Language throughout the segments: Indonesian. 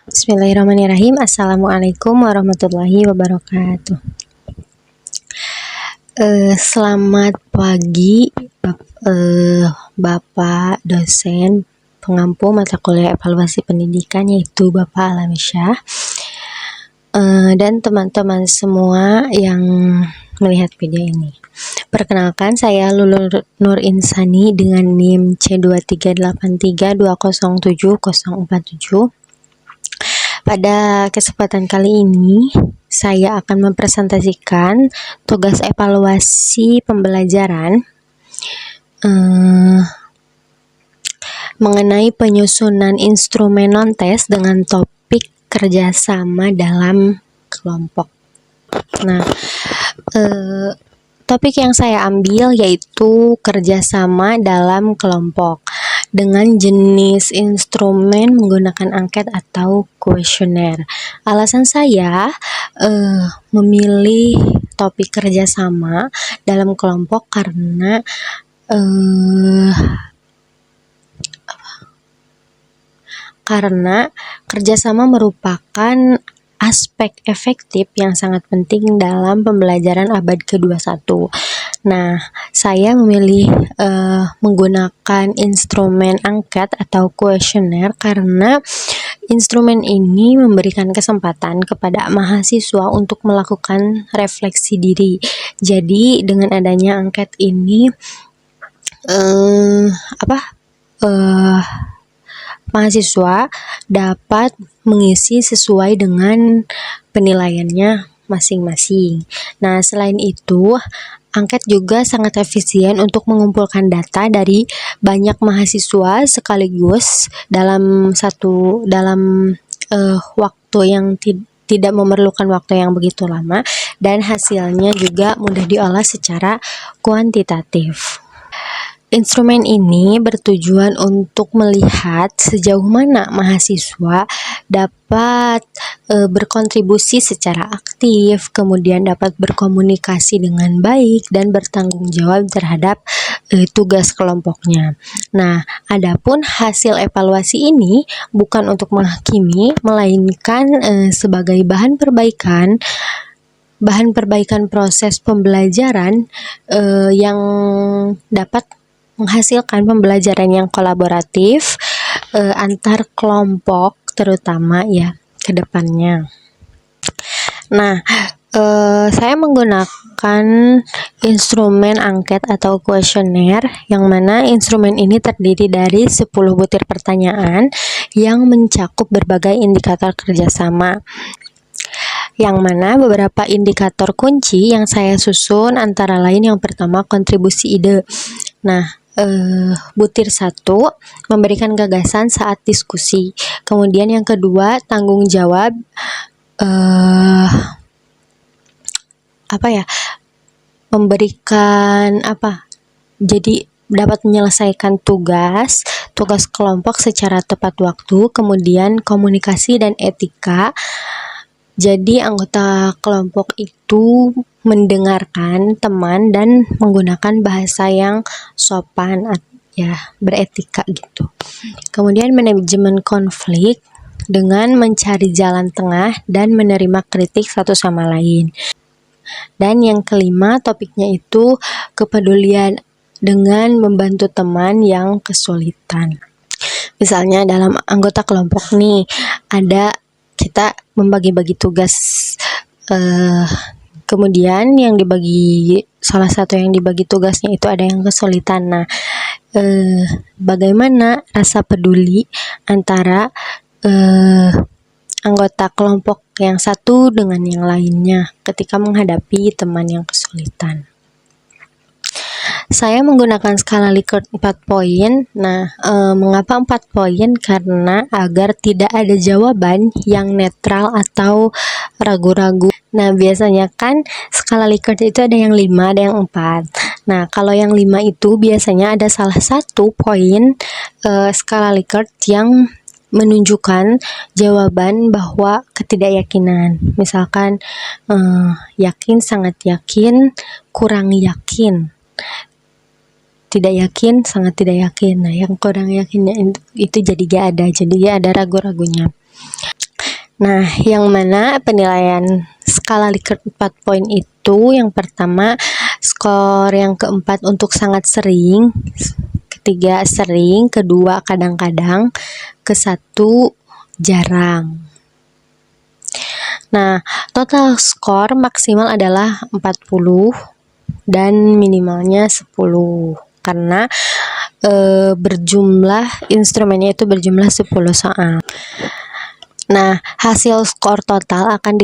Bismillahirrahmanirrahim. Assalamualaikum warahmatullahi wabarakatuh. Selamat pagi, Bapak dosen pengampu mata kuliah evaluasi pendidikan, yaitu Bapak Alamisyah, dan teman-teman semua yang melihat video ini. Perkenalkan, saya Lulul Nur Insani dengan NIM C23832070047. Pada kesempatan kali ini, saya akan mempresentasikan tugas evaluasi pembelajaran mengenai penyusunan instrumen non-tes dengan topik kerjasama dalam kelompok. Nah, topik yang saya ambil yaitu kerjasama dalam kelompok dengan jenis instrumen menggunakan angket atau kuesioner. Alasan saya memilih topik kerjasama dalam kelompok karena kerjasama merupakan aspek efektif yang sangat penting dalam pembelajaran abad ke-21. Nah, saya memilih menggunakan instrumen angket atau kuesioner karena instrumen ini memberikan kesempatan kepada mahasiswa untuk melakukan refleksi diri. Jadi, dengan adanya angket ini, mahasiswa dapat mengisi sesuai dengan penilaiannya masing-masing. Nah, selain itu, angket juga sangat efisien untuk mengumpulkan data dari banyak mahasiswa sekaligus dalam waktu yang tidak memerlukan waktu yang begitu lama, dan hasilnya juga mudah diolah secara kuantitatif. Instrumen ini bertujuan untuk melihat sejauh mana mahasiswa dapat berkontribusi secara aktif, kemudian dapat berkomunikasi dengan baik dan bertanggung jawab terhadap tugas kelompoknya. Nah, adapun hasil evaluasi ini bukan untuk menghakimi, melainkan sebagai bahan perbaikan proses pembelajaran yang dapat menghasilkan pembelajaran yang kolaboratif antar kelompok, terutama ya ke depannya. Nah, saya menggunakan instrumen angket atau kuesioner, yang mana instrumen ini terdiri dari 10 butir pertanyaan yang mencakup berbagai indikator kerjasama, yang mana beberapa indikator kunci yang saya susun antara lain yang pertama kontribusi ide. Nah, butir 1 memberikan gagasan saat diskusi. Kemudian yang kedua tanggung jawab, jadi dapat menyelesaikan tugas kelompok secara tepat waktu. Kemudian komunikasi dan etika, jadi anggota kelompok itu mendengarkan teman dan menggunakan bahasa yang sopan, beretika gitu. Kemudian manajemen konflik dengan mencari jalan tengah dan menerima kritik satu sama lain. Dan yang kelima, topiknya itu kepedulian dengan membantu teman yang kesulitan. Misalnya dalam anggota kelompok nih, kita membagi-bagi tugas, kemudian salah satu yang dibagi tugasnya itu ada yang kesulitan. Nah, bagaimana rasa peduli antara anggota kelompok yang satu dengan yang lainnya ketika menghadapi teman yang kesulitan. Saya menggunakan skala Likert 4 poin. Nah, mengapa 4 poin? Karena agar tidak ada jawaban yang netral atau ragu-ragu. Nah, biasanya kan skala Likert itu ada yang 5, ada yang 4. Nah, kalau yang 5 itu biasanya ada salah satu poin skala Likert yang menunjukkan jawaban bahwa ketidakyakinan. Misalkan yakin, sangat yakin, kurang yakin, tidak yakin, sangat tidak yakin. Nah, yang kurang yakinnya itu jadi gak ada, jadi ada ragu-ragunya. Nah, yang mana penilaian skala Likert 4 poin itu, yang pertama skor yang keempat untuk sangat sering, ketiga sering, kedua kadang-kadang, ke satu jarang. Nah, total skor maksimal adalah 40 dan minimalnya 10 karena berjumlah instrumennya itu berjumlah 10 soal. Nah, hasil skor total akan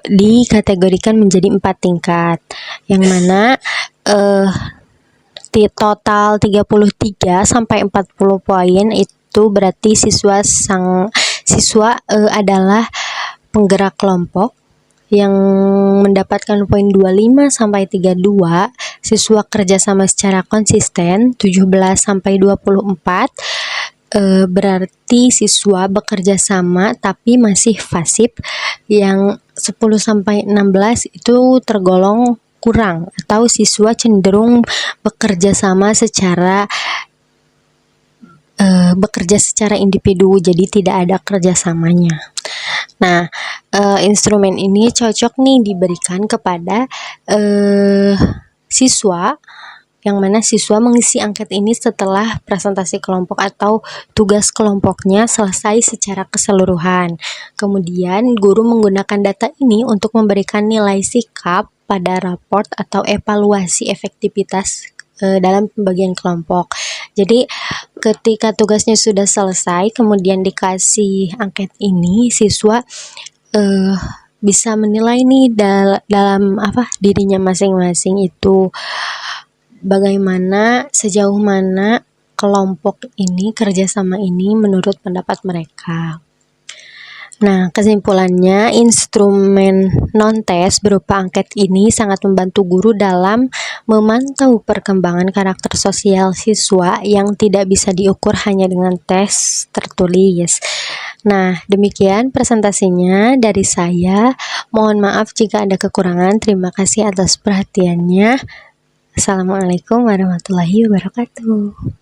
dikategorikan menjadi 4 tingkat, yang mana di total 33 sampai 40 poin itu berarti siswa adalah penggerak kelompok yang mendapatkan poin 25 sampai 32, siswa kerjasama secara konsisten 17 sampai 24, berarti siswa bekerja sama tapi masih pasif, yang 10 sampai 16 itu tergolong kurang atau siswa cenderung bekerja secara individu, jadi tidak ada kerjasamanya. Nah, instrumen ini cocok nih diberikan kepada siswa, yang mana siswa mengisi angket ini setelah presentasi kelompok atau tugas kelompoknya selesai secara keseluruhan. Kemudian guru menggunakan data ini untuk memberikan nilai sikap pada raport atau evaluasi efektivitas dalam pembagian kelompok. Jadi ketika tugasnya sudah selesai kemudian dikasih angket ini, siswa bisa menilai nih dalam dirinya masing-masing itu bagaimana, sejauh mana kelompok ini, kerjasama ini menurut pendapat mereka. Nah, kesimpulannya, instrumen non-tes berupa angket ini sangat membantu guru dalam memantau perkembangan karakter sosial siswa yang tidak bisa diukur hanya dengan tes tertulis. Nah, demikian presentasinya dari saya. Mohon maaf jika ada kekurangan. Terima kasih atas perhatiannya. Assalamualaikum warahmatullahi wabarakatuh.